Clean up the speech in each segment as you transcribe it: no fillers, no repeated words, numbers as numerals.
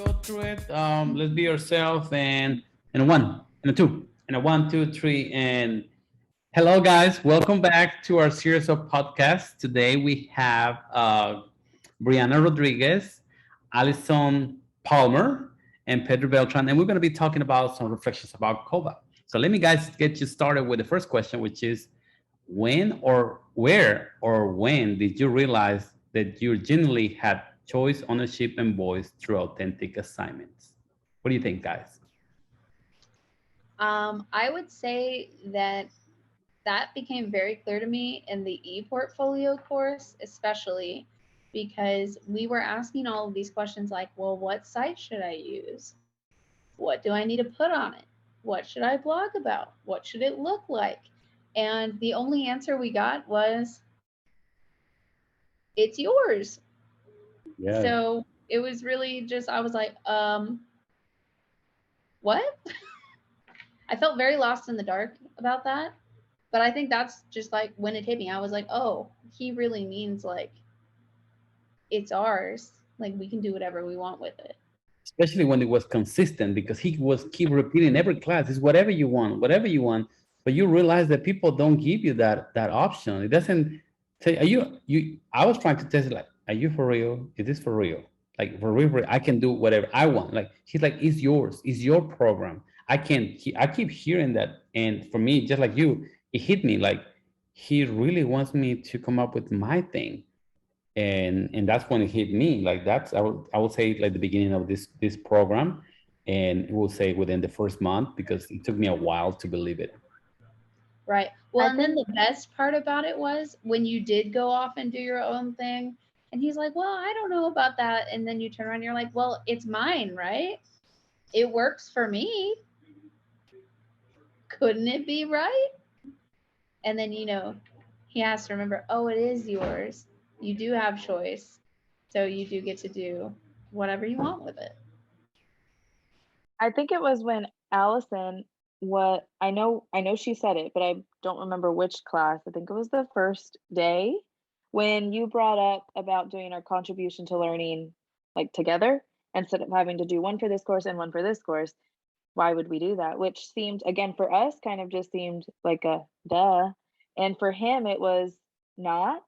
go through it. Let's be yourself and a one and a two and a one, two, three, and hello guys. Welcome back to our series of podcasts. Today we have Brianna Rodriguez, Alison Palmer, and Pedro Beltran, and we're going to be talking about some reflections about COVA. So let me guys get you started with the first question, which is when or where or when did you realize that you genuinely had choice, ownership, and voice through authentic assignments? What do you think, guys? I would say that became very clear to me in the e-portfolio course, especially because we were asking all of these questions like, well, what site should I use? What do I need to put on it? What should I blog about? What should it look like? And the only answer we got was, it's yours. Yes. So it was really just, I was like, what? I felt very lost in the dark about that. But I think that's just like when it hit me, I was like, oh, he really means like it's ours. Like we can do whatever we want with it. Especially when it was consistent, because he was keep repeating every class, it's whatever you want, but you realize that people don't give you that option. It doesn't say, are you I was trying to test it, like, are you for real? Is this for real? Like for real, I can do whatever I want. Like he's like, it's yours, it's your program. I keep hearing that, and for me, just like you, it hit me like he really wants me to come up with my thing. And that's when it hit me. Like that's, I would say, like the beginning of this program, and we'll say within the first month, because it took me a while to believe it. Right. Well, I and then think the best part about it was when you did go off and do your own thing, and he's like, well, I don't know about that. And then you turn around and you're like, well, it's mine, right? It works for me. Couldn't it be right? And then, he has to remember, oh, it is yours. You do have choice. So you do get to do whatever you want with it. I think it was when Allison, what I know she said it, but I don't remember which class. I think it was the first day when you brought up about doing our contribution to learning like together instead of having to do one for this course and one for this course. Why would we do that? Which seemed, again, for us kind of just seemed like a duh. And for him it was not,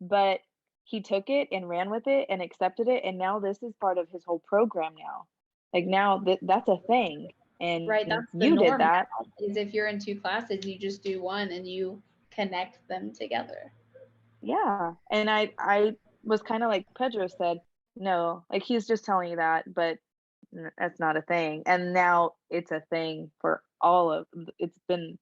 but he took it and ran with it and accepted it, and now this is part of his whole program now. Like now that's a thing, and Right. That's you the did norm that. now, is if you're in two classes, you just do one and you connect them together. Yeah, and I was kind of like Pedro said, no, like he's just telling you that, but that's not a thing. And now it's a thing for all of it's been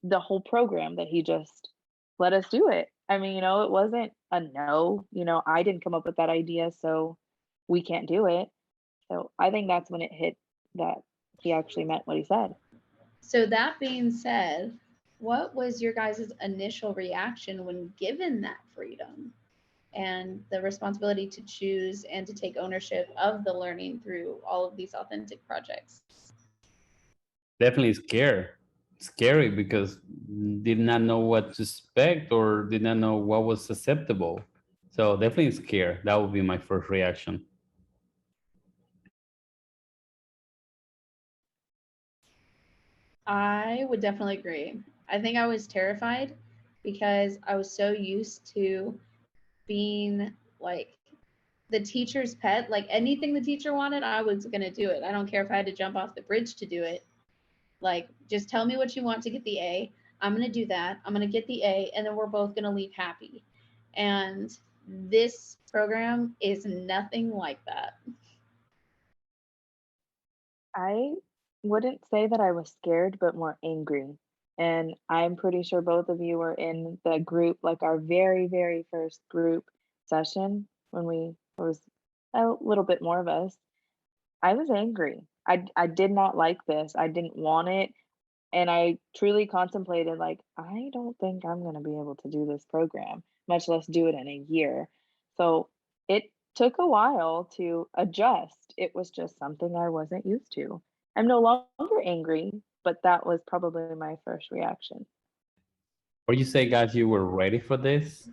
the whole program that he just let us do it. I mean, it wasn't a no, I didn't come up with that idea, so we can't do it. So I think that's when it hit that he actually meant what he said. So that being said, what was your guys' initial reaction when given that freedom and the responsibility to choose and to take ownership of the learning through all of these authentic projects? Definitely scary, because did not know what to expect or did not know what was acceptable. So definitely scared. That would be my first reaction. I would definitely agree. I think I was terrified because I was so used to being like the teacher's pet. Like anything the teacher wanted, I was going to do it. I don't care if I had to jump off the bridge to do it. Like, just tell me what you want to get the A. I'm going to do that. I'm going to get the A, and then we're both going to leave happy. And this program is nothing like that. I wouldn't say that I was scared, but more angry. And I'm pretty sure both of you were in the group, like our very, very first group session when there was a little bit more of us. I was angry. I did not like this. I didn't want it. And I truly contemplated, like, I don't think I'm going to be able to do this program, much less do it in a year. So it took a while to adjust. It was just something I wasn't used to. I'm no longer angry, but that was probably my first reaction. Or you say, guys, you were ready for this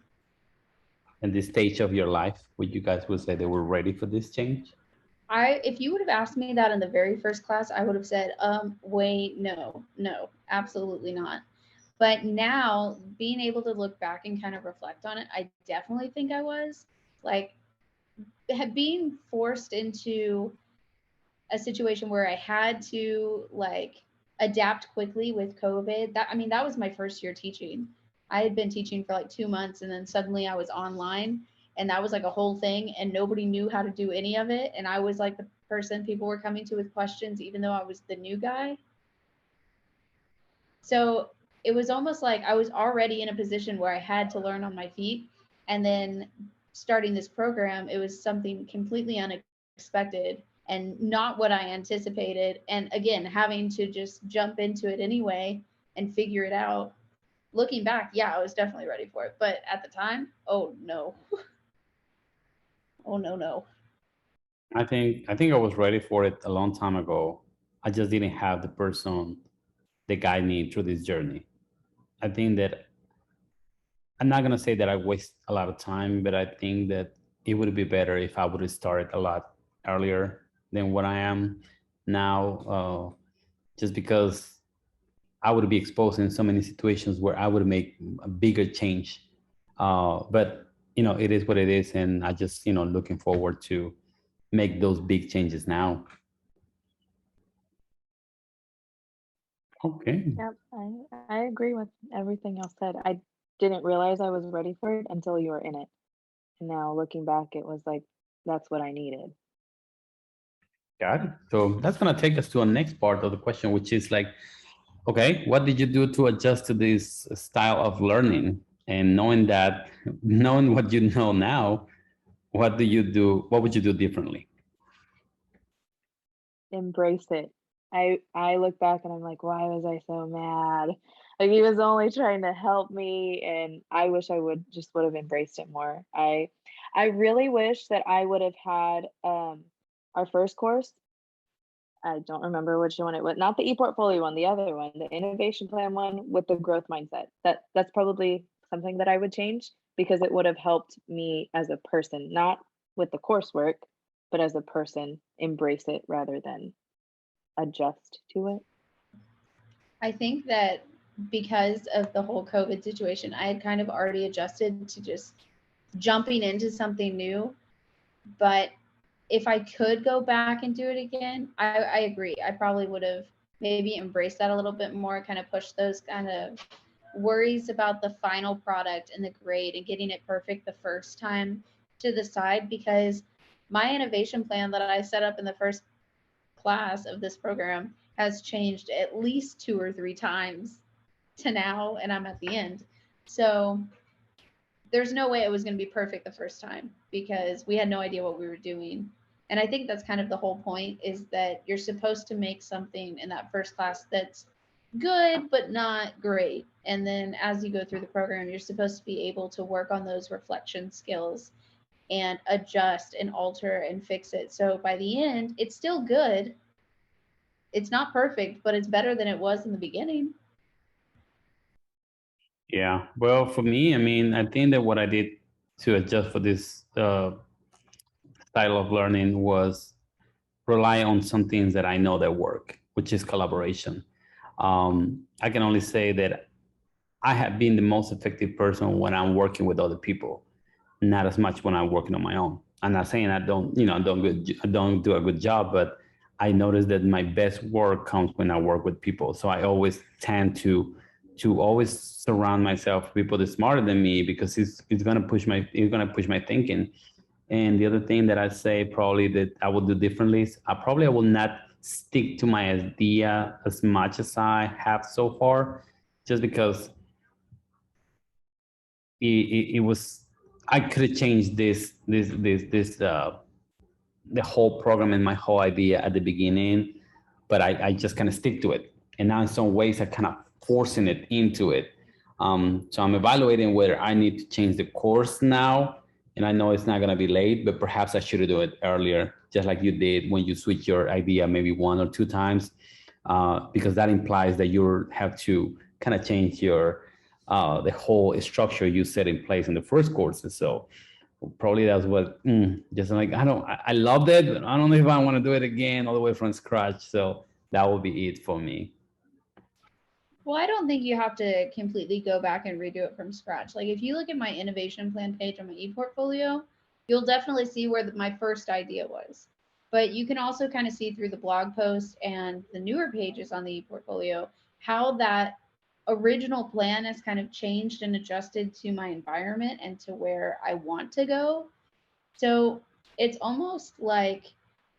in this stage of your life? Would you guys would say they were ready for this change? If you would have asked me that in the very first class, I would have said, wait, no, absolutely not. But now being able to look back and kind of reflect on it, I definitely think I was like being forced into a situation where I had to like adapt quickly with COVID. That, I mean, that was my first year teaching. I had been teaching for like 2 months and then suddenly I was online, and that was like a whole thing and nobody knew how to do any of it. And I was like the person people were coming to with questions, even though I was the new guy. So it was almost like I was already in a position where I had to learn on my feet. And then starting this program, it was something completely unexpected and not what I anticipated. And again, having to just jump into it anyway and figure it out. Looking back, yeah, I was definitely ready for it. But at the time, oh no. Oh no, no. I think I was ready for it a long time ago. I just didn't have the person that guide me through this journey. I think that I'm not gonna say that I waste a lot of time, but I think that it would be better if I would have started a lot earlier than what I am now. Just because I would be exposed in so many situations where I would make a bigger change. But it is what it is, and I just looking forward to make those big changes now. Okay. Yep, I agree with everything else said. I didn't realize I was ready for it until you were in it. And now looking back, it was like, that's what I needed. Got it. So that's gonna take us to our next part of the question, which is like, okay, what did you do to adjust to this style of learning? And knowing what you know now, what do you do? What would you do differently? Embrace it. I look back and I'm like, why was I so mad? Like he was only trying to help me, and I wish I would have embraced it more. I really wish that I would have had our first course. I don't remember which one it was. Not the e-portfolio one, the other one, the innovation plan one with the growth mindset. That's probably something that I would change because it would have helped me as a person, not with the coursework, but as a person, embrace it rather than adjust to it. I think that because of the whole COVID situation, I had kind of already adjusted to just jumping into something new. But if I could go back and do it again, I agree. I probably would have maybe embraced that a little bit more, kind of pushed those kind of worries about the final product and the grade and getting it perfect the first time to the side, because my innovation plan that I set up in the first class of this program has changed at least 2 or 3 times to now, and I'm at the end. So there's no way it was going to be perfect the first time because we had no idea what we were doing. And I think that's kind of the whole point, is that you're supposed to make something in that first class that's good but not great. And then as you go through the program, you're supposed to be able to work on those reflection skills and adjust and alter and fix it. So by the end, it's still good. It's not perfect, but it's better than it was in the beginning. Yeah. Well, for me, I mean, I think that what I did to adjust for this style of learning was rely on some things that I know that work, which is collaboration. I can only say that I have been the most effective person when I'm working with other people, not as much when I'm working on my own. I'm not saying I don't do a good job, but I notice that my best work comes when I work with people. So I always tend to always surround myself with people that are smarter than me, because it's gonna push my thinking. And the other thing that I say probably that I will do differently is I will not stick to my idea as much as I have so far, just because it was I could have changed this the whole program and my whole idea at the beginning, but I just kind of stick to it. And now in some ways I kind of forcing it into it. So I'm evaluating whether I need to change the course now. And I know it's not going to be late, but perhaps I should do it earlier, just like you did when you switch your idea maybe 1 or 2 times, because that implies that you have to kind of change your the whole structure you set in place in the first courses. So probably that's what, just like, I loved it, but I don't know if I want to do it again all the way from scratch. So that will be it for me. Well, I don't think you have to completely go back and redo it from scratch. Like if you look at my innovation plan page on my ePortfolio, you'll definitely see where my first idea was. But you can also kind of see through the blog post and the newer pages on the ePortfolio how that original plan has kind of changed and adjusted to my environment and to where I want to go. So it's almost like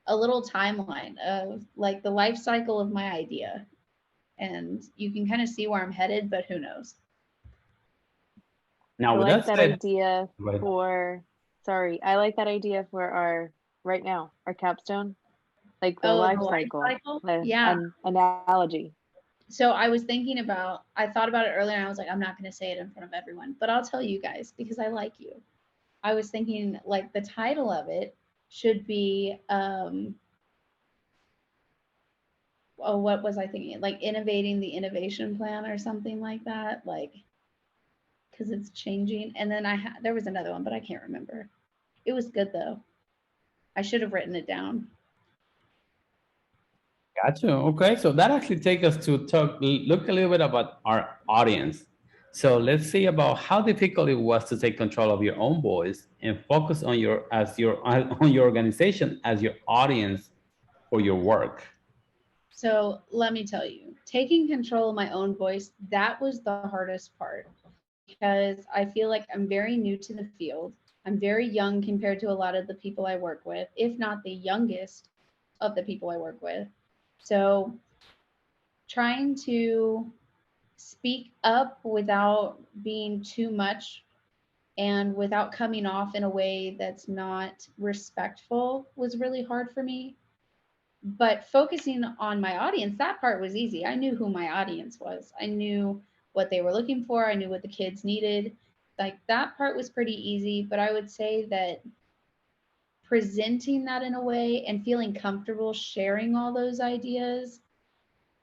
a little timeline of like the life cycle of my idea, and you can kind of see where I'm headed, but who knows? I Now, with like that that said, idea right. for, sorry, I like that idea for our, right now, our capstone, like the Oh, the life life cycle, cycle? the Yeah. an analogy. So I thought about it earlier and I was like, I'm not going to say it in front of everyone, but I'll tell you guys because I like you. I was thinking like the title of it should be, oh, what was I thinking? Like innovating the innovation plan or something like that. Like, because it's changing. And then there was another one, but I can't remember. It was good though. I should have written it down. Gotcha. Okay, so that actually takes us to look a little bit about our audience. So let's see about how difficult it was to take control of your own voice and focus on on your organization as your audience for your work. So let me tell you, taking control of my own voice, that was the hardest part because I feel like I'm very new to the field. I'm very young compared to a lot of the people I work with, if not the youngest of the people I work with. So trying to speak up without being too much and without coming off in a way that's not respectful was really hard for me. But focusing on my audience, that part was easy. I knew who my audience was. I knew what they were looking for. I knew what the kids needed. Like that part was pretty easy, but I would say that presenting that in a way and feeling comfortable sharing all those ideas,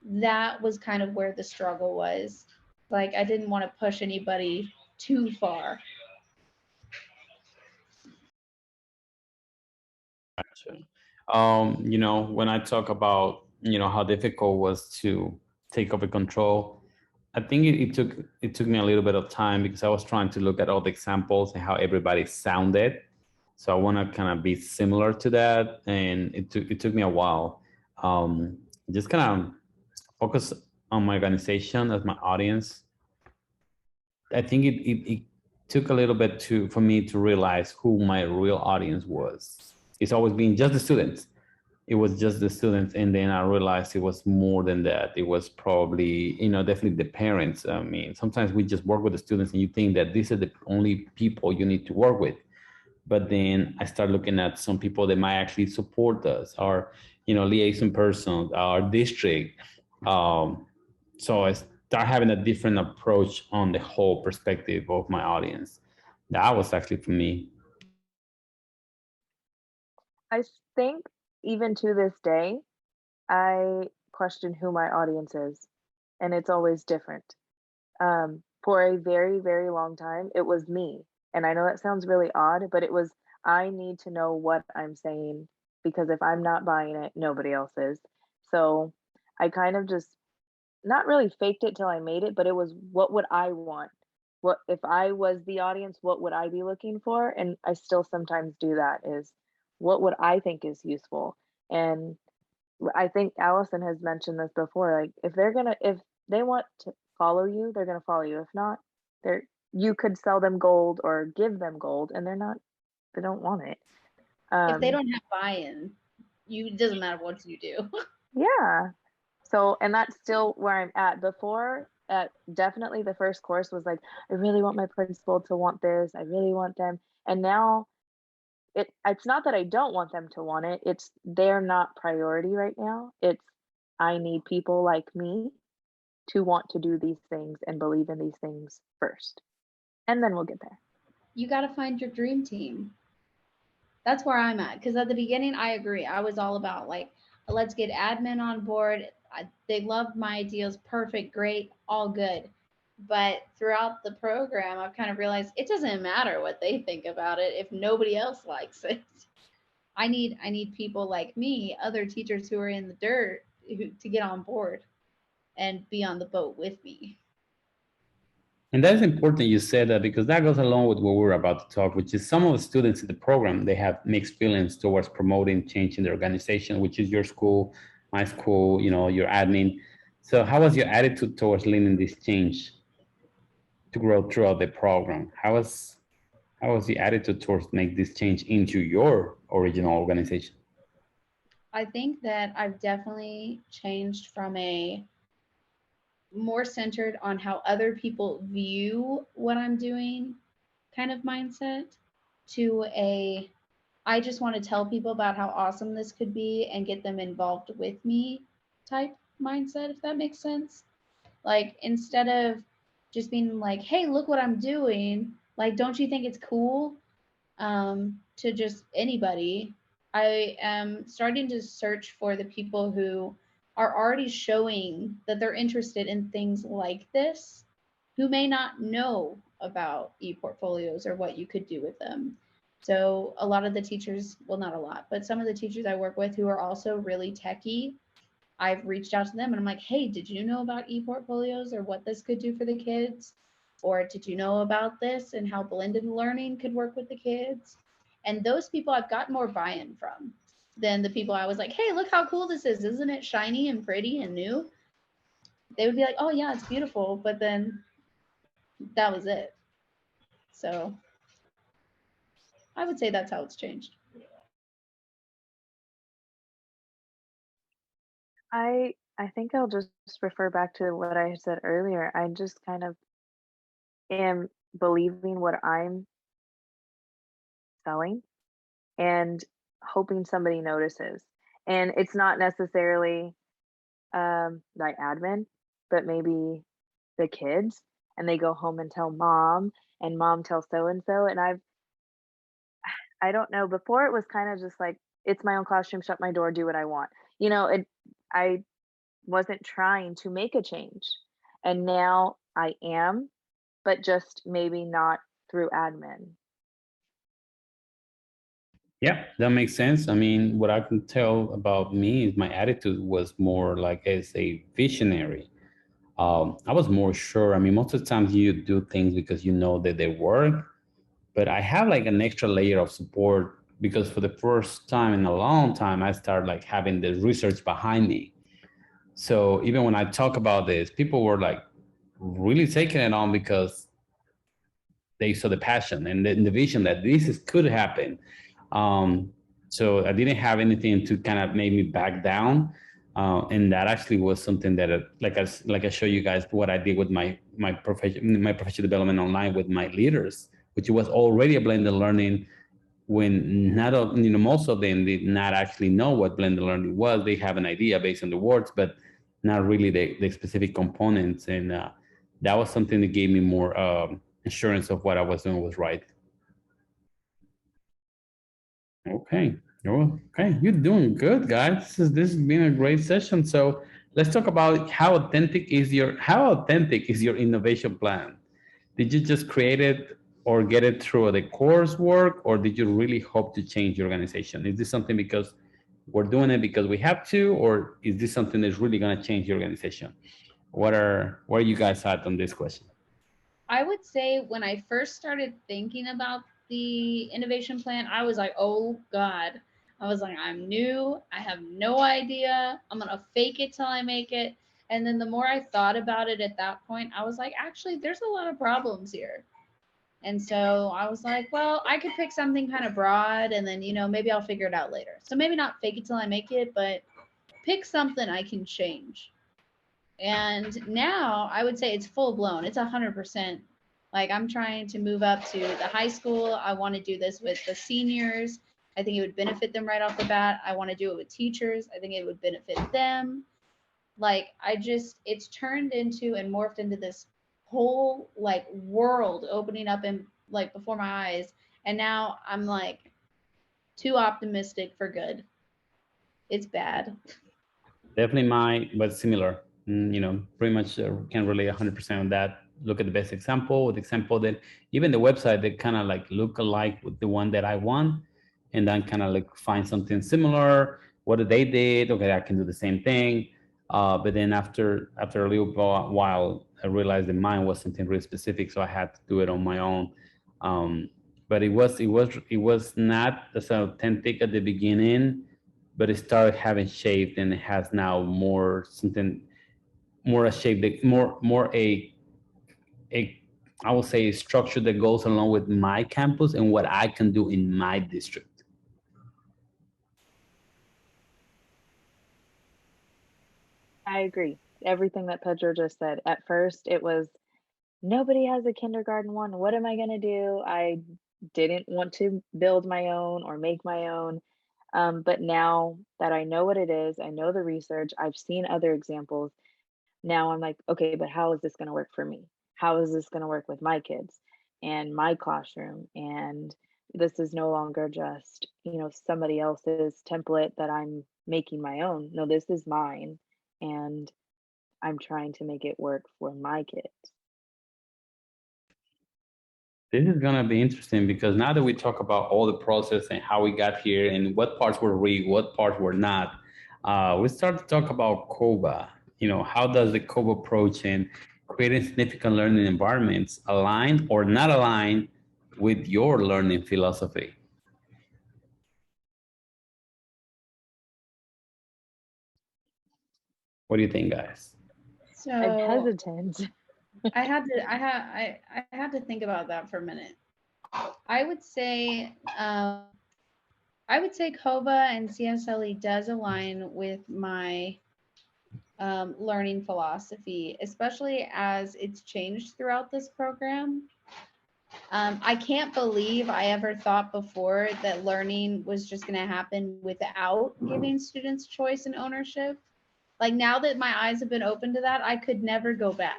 that was kind of where the struggle was. Like I didn't want to push anybody too far. Gotcha. When I talk about, how difficult it was to take over control, I think it took me a little bit of time because I was trying to look at all the examples and how everybody sounded. So I want to kind of be similar to that, and it took me a while. Just kind of focus on my organization as my audience. I think it took a little bit for me to realize who my real audience was. It's always been just the students. It was just the students, and then I realized it was more than that. It was probably, definitely the parents. I mean, sometimes we just work with the students and you think that these are the only people you need to work with, but then I start looking at some people that might actually support us, our, liaison persons, our district. So I start having a different approach on the whole perspective of my audience. That was actually for me. I think even to this day, I question who my audience is, and it's always different. For a very, very long time, it was me. And I know that sounds really odd, but it was, I need to know what I'm saying because if I'm not buying it, nobody else is. So I kind of just not really faked it till I made it, but it was what would I want? What if I was the audience, what would I be looking for? And I still sometimes do that is what would I think is useful? And I think Allison has mentioned this before. Like if they want to follow you, they're gonna follow you. If not, they're you could sell them gold or give them gold and they don't want it. If they Um don't have buy-in, it doesn't matter what you do. yeah. So and that's still where I'm at. Before at definitely the first course was like, I really want my principal to want this. I really want them. And now it's not that I don't want them to want it. It's they're not priority right now. It's I need people like me to want to do these things and believe in these things first. And then we'll get there. You got to find your dream team. That's where I'm at. Because at the beginning, I agree. I was all about like, let's get admin on board. They loved my ideas. Perfect, great, all good. But throughout the program, I've kind of realized it doesn't matter what they think about it if nobody else likes it. I need people like me, other teachers who are in the dirt, to get on board and be on the boat with me. And that's important you said that because that goes along with what we're about to talk, which is some of the students in the program, they have mixed feelings towards promoting change in the organization, which is your school, my school, your admin. So how was your attitude towards leading this change to grow throughout the program? How was the attitude towards make this change into your original organization? I think that I've definitely changed from a more centered on how other people view what I'm doing kind of mindset to a I just want to tell people about how awesome this could be and get them involved with me type mindset, if that makes sense. Like, instead of just being like, hey, look what I'm doing, like, don't you think it's cool? To just anybody, I am starting to search for the people who are already showing that they're interested in things like this, who may not know about e-portfolios or what you could do with them. So a lot of the teachers, well, not a lot, but some of the teachers I work with who are also really techie, I've reached out to them and I'm like, hey, did you know about e-portfolios or what this could do for the kids? Or did you know about this and how blended learning could work with the kids? And those people I've got more buy-in from than the people I was like, hey, look how cool this is. Isn't it shiny and pretty and new? They would be like, oh, yeah, it's beautiful. But then that was it. So I would say that's how it's changed. I think I'll just refer back to what I said earlier. I just kind of am believing what I'm selling and hoping somebody notices. And it's not necessarily my admin, but maybe the kids, and they go home and tell mom, and mom tells so and so. And I don't know. Before it was kind of just like it's my own classroom, shut my door, do what I want. I wasn't trying to make a change, and now I am, but just maybe not through admin. Yeah, that makes sense. I mean, what I can tell about me is my attitude was more like as a visionary. I was more sure. I mean, most of the times you do things because you know that they work, but I have like an extra layer of support because for the first time in a long time, I started like having the research behind me. So even when I talk about this, people were like really taking it on because they saw the passion and the vision that could happen. Um, so I didn't have anything to kind of make me back down. And that actually was something that, like I show you guys what I did with my professional development online with my leaders, which was already a blended learning when not most of them did not actually know what blended learning was. They have an idea based on the words, but not really the specific components. And that was something that gave me more assurance of what I was doing was right. Okay. Okay. You're doing good, guys. This has been a great session. So let's talk about how authentic is your innovation plan? Did you just create it or get it through the coursework, or did you really hope to change your organization? Is this something because we're doing it because we have to, or is this something that's really going to change your organization? Where are you guys at on this question? I would say when I first started thinking about the innovation plan, I was like, oh God. I was like, I'm new. I have no idea. I'm going to fake it till I make it. And then the more I thought about it at that point, I was like, actually, there's a lot of problems here. And so I was like, well, I could pick something kind of broad and then, maybe I'll figure it out later. So maybe not fake it till I make it, but pick something I can change. And now I would say it's full blown. It's 100%. Like, I'm trying to move up to the high school. I want to do this with the seniors. I think it would benefit them right off the bat. I want to do it with teachers. I think it would benefit them. Like, it's turned into and morphed into this whole like world opening up in like before my eyes. And now I'm like too optimistic for good. It's bad. Definitely my, but similar. Pretty much can relate 100% on that. look at the best example, the example that even the website that kind of like look alike with the one that I want, and then kind of like find something similar. What they did, okay, I can do the same thing. But then after a little while, I realized that mine was something really specific, so I had to do it on my own. But it was not as authentic at the beginning, but it started having shape, and it has now more something more a shape that more a I will say a structure that goes along with my campus and what I can do in my district. I agree. Everything that Pedro just said. At first, it was nobody has a kindergarten one. What am I going to do? I didn't want to build my own or make my own. But now that I know what it is, I know the research, I've seen other examples. Now I'm like, okay, but how is this going to work for me? How is this going to work with my kids and my classroom? And this is no longer just, somebody else's template that I'm making my own. No, this is mine. And I'm trying to make it work for my kids. This is gonna be interesting because now that we talk about all the process and how we got here and what parts were real, what parts were not, we start to talk about COVA. How does the COVA approach in creating significant learning environments align or not align with your learning philosophy? What do you think, guys? I'm So hesitant. I had to think about that for a minute. I would say COVA and CSLE does align with my learning philosophy, especially as it's changed throughout this program. I can't believe I ever thought before that learning was just going to happen without giving students choice and ownership. Like now that my eyes have been open to that, I could never go back.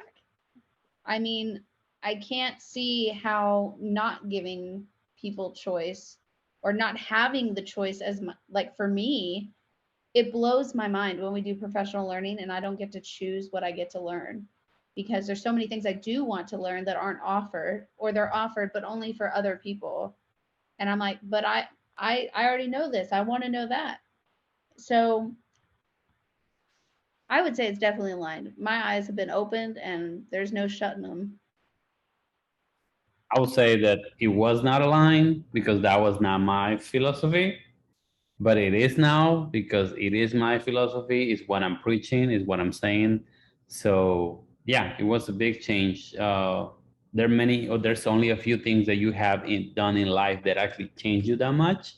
I mean, I can't see how not giving people choice or not having the choice as like for me, it blows my mind when we do professional learning and I don't get to choose what I get to learn because there's so many things I do want to learn that aren't offered or they're offered but only for other people. And I'm like, but I already know this. I want to know that. So I would say it's definitely aligned. My eyes have been opened and there's no shutting them. I would say that it was not aligned because that was not my philosophy, but it is now because it is my philosophy. It's what I'm preaching, is what I'm saying. So yeah, it was a big change. There are many, or there's only a few things that you have done in life that actually change you that much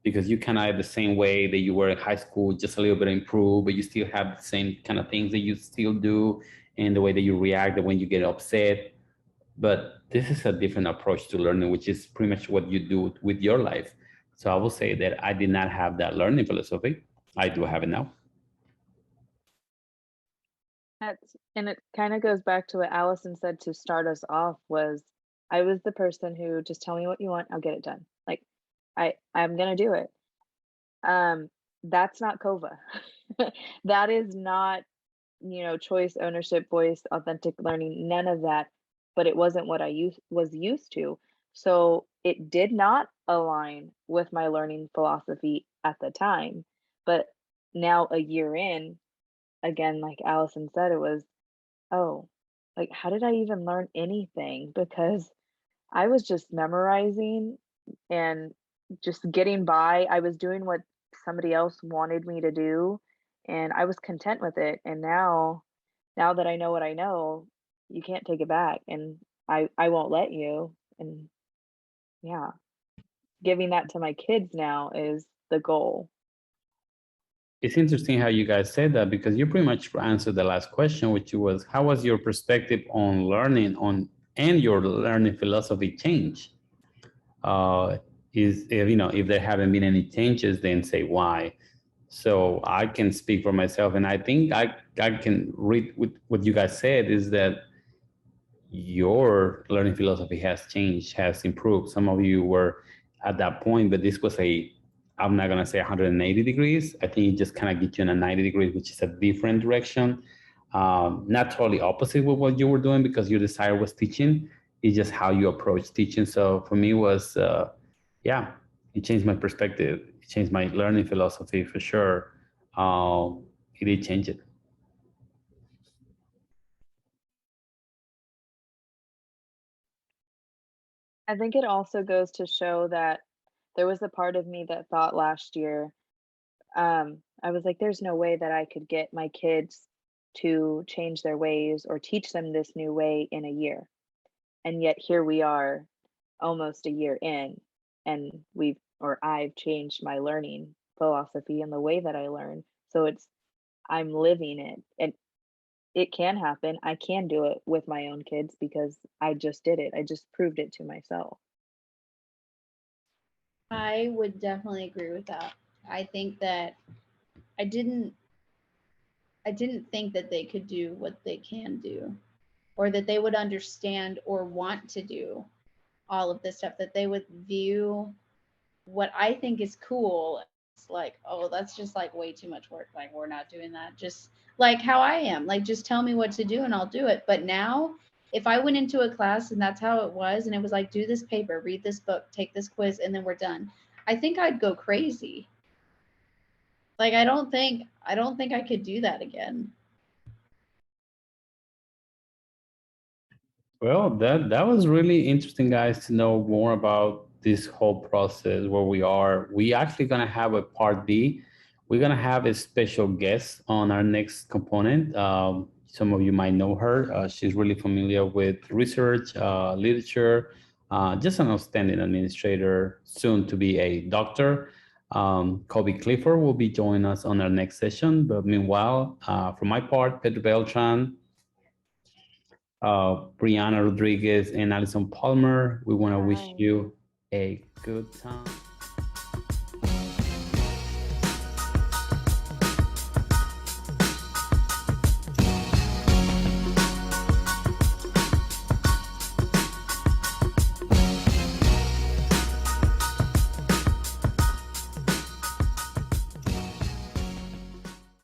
because you kind of the same way that you were in high school, just a little bit improved, but you still have the same kind of things that you still do and the way that you react when you get upset. But this is a different approach to learning, which is pretty much what you do with your life. So I will say that I did not have that learning philosophy. I do have it now. And it kind of goes back to what Allison said to start us off was I was the person who just tell me what you want, I'll get it done. Like I'm gonna do it. That's not COVA. That is not, choice, ownership, voice, authentic learning, none of that. But it wasn't what I was used to. So it did not align with my learning philosophy at the time. But now a year in, again, like Allison said, it was, oh, like how did I even learn anything? Because I was just memorizing and just getting by. I was doing what somebody else wanted me to do, and I was content with it. And now that I know what I know, you can't take it back, and I won't let you. And yeah, giving that to my kids now is the goal. It's interesting how you guys said that because you pretty much answered the last question, which was how was your perspective on learning on and your learning philosophy change? Is if there haven't been any changes, then say why. So I can speak for myself, and I think I can read with what you guys said is that your learning philosophy has changed, has improved. Some of you were at that point, but this was I'm not going to say 180 degrees. I think it just kind of gets you in a 90 degrees, which is a different direction. not totally opposite with what you were doing because your desire was teaching. It's just how you approach teaching. So for me was, yeah, it changed my perspective. It changed my learning philosophy for sure. It did change it. I think it also goes to show that there was a part of me that thought last year, I was like, there's no way that I could get my kids to change their ways or teach them this new way in a year. And yet here we are almost a year in, and I've changed my learning philosophy and the way that I learn. So I'm living it. And it can happen. I can do it with my own kids because I just did it. I just proved it to myself. I would definitely agree with that. I think that I didn't I didn't think that they could do what they can do, or that they would understand or want to do all of this stuff, that they would view what I think is cool. It's like, oh, that's just like way too much work. Like, we're not doing that. Just like how I am. Like, just tell me what to do and I'll do it. But now, if I went into a class and that's how it was, and it was like, do this paper, read this book, take this quiz, and then we're done, I think I'd go crazy. Like, I don't think I could do that again. Well, that was really interesting, guys, to know more about this whole process where we are. We actually gonna have a part B. We're gonna have a special guest on our next component. Some of you might know her. She's really familiar with research, literature, just an outstanding administrator, soon to be a doctor. Kobe Clifford will be joining us on our next session. But meanwhile, for my part, Pedro Beltran, Brianna Rodriguez, and Alison Palmer. We want to wish Bye. you a good time.